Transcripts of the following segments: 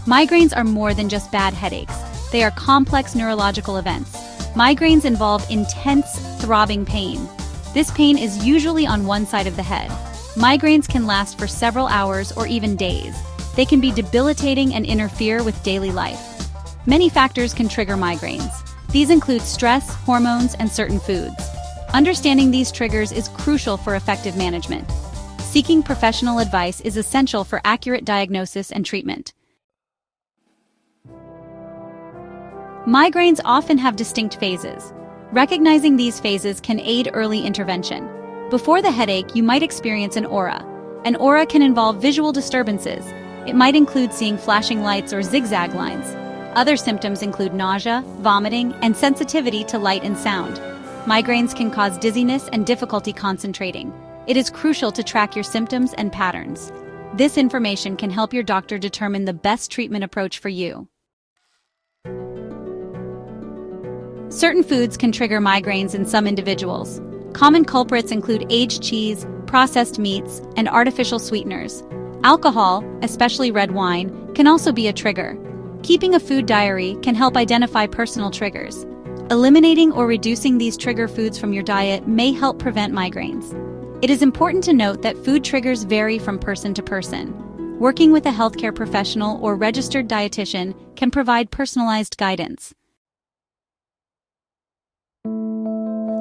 Migraines are more than just bad headaches. They are complex neurological events. Migraines involve intense, throbbing pain. This pain is usually on one side of the head. Migraines can last for several hours or even days. They can be debilitating and interfere with daily life. Many factors can trigger migraines. These include stress, hormones, and certain foods. Understanding these triggers is crucial for effective management. Seeking professional advice is essential for accurate diagnosis and treatment. Migraines often have distinct phases. Recognizing these phases can aid early intervention. Before the headache, you might experience an aura. An aura can involve visual disturbances. It might include seeing flashing lights or zigzag lines. Other symptoms include nausea, vomiting, and sensitivity to light and sound. Migraines can cause dizziness and difficulty concentrating. It is crucial to track your symptoms and patterns. This information can help your doctor determine the best treatment approach for you. Certain foods can trigger migraines in some individuals. Common culprits include aged cheese, processed meats, and artificial sweeteners. Alcohol, especially red wine, can also be a trigger. Keeping a food diary can help identify personal triggers. Eliminating or reducing these trigger foods from your diet may help prevent migraines. It is important to note that food triggers vary from person to person. Working with a healthcare professional or registered dietitian can provide personalized guidance.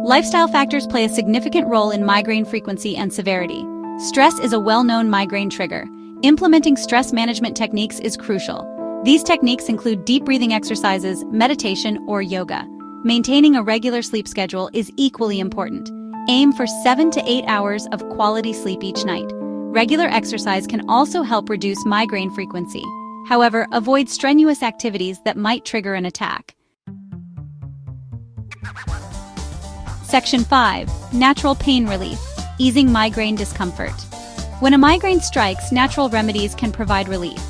Lifestyle factors play a significant role in migraine frequency and severity. Stress is a well-known migraine trigger. Implementing stress management techniques is crucial. These techniques include deep breathing exercises, meditation, or yoga. Maintaining a regular sleep schedule is equally important. Aim for 7 to 8 hours of quality sleep each night. Regular exercise can also help reduce migraine frequency. However, avoid strenuous activities that might trigger an attack. Section 5. Natural pain relief. Easing migraine discomfort. When a migraine strikes, natural remedies can provide relief.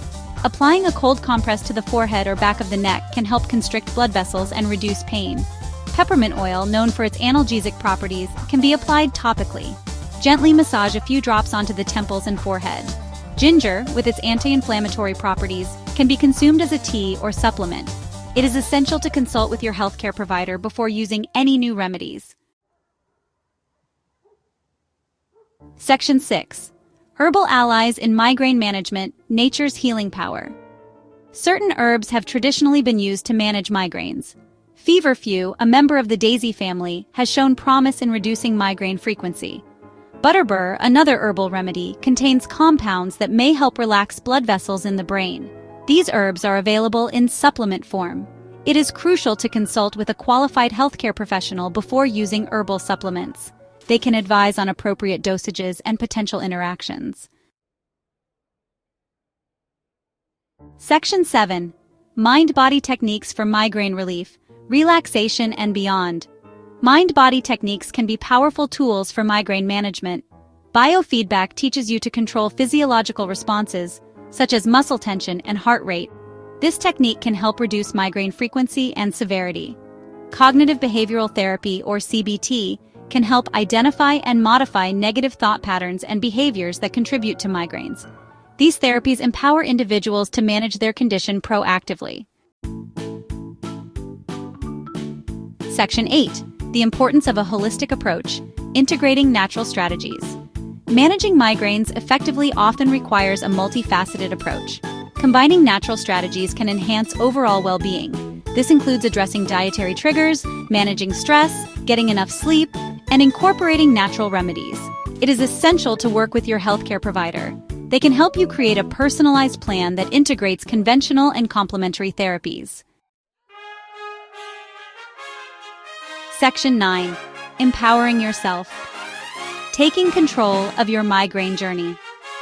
Applying a cold compress to the forehead or back of the neck can help constrict blood vessels and reduce pain. Peppermint oil, known for its analgesic properties, can be applied topically. Gently massage a few drops onto the temples and forehead. Ginger, with its anti-inflammatory properties, can be consumed as a tea or supplement. It is essential to consult with your healthcare provider before using any new remedies. Section 6. Herbal allies in migraine management, nature's healing power. Certain herbs have traditionally been used to manage migraines. Feverfew, a member of the daisy family, has shown promise in reducing migraine frequency. Butterbur, another herbal remedy, contains compounds that may help relax blood vessels in the brain. These herbs are available in supplement form. It is crucial to consult with a qualified healthcare professional before using herbal supplements. They can advise on appropriate dosages and potential interactions. Section 7. Mind-body techniques for migraine relief, relaxation and beyond. Mind-body techniques can be powerful tools for migraine management. Biofeedback teaches you to control physiological responses, such as muscle tension and heart rate. This technique can help reduce migraine frequency and severity. Cognitive behavioral therapy, or CBT, can help identify and modify negative thought patterns and behaviors that contribute to migraines. These therapies empower individuals to manage their condition proactively. Section 8. The importance of a holistic approach, integrating natural strategies. Managing migraines effectively often requires a multifaceted approach. Combining natural strategies can enhance overall well-being. This includes addressing dietary triggers, managing stress, getting enough sleep, and incorporating natural remedies. It is essential to work with your healthcare provider. They can help you create a personalized plan that integrates conventional and complementary therapies. Section 9. Empowering yourself. Taking control of your migraine journey.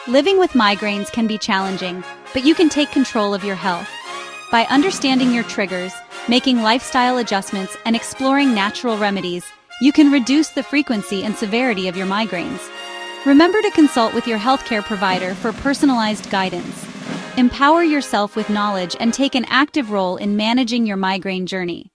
Living with migraines can be challenging, but you can take control of your health. By understanding your triggers, making lifestyle adjustments, and exploring natural remedies, you can reduce the frequency and severity of your migraines. Remember to consult with your healthcare provider for personalized guidance. Empower yourself with knowledge and take an active role in managing your migraine journey.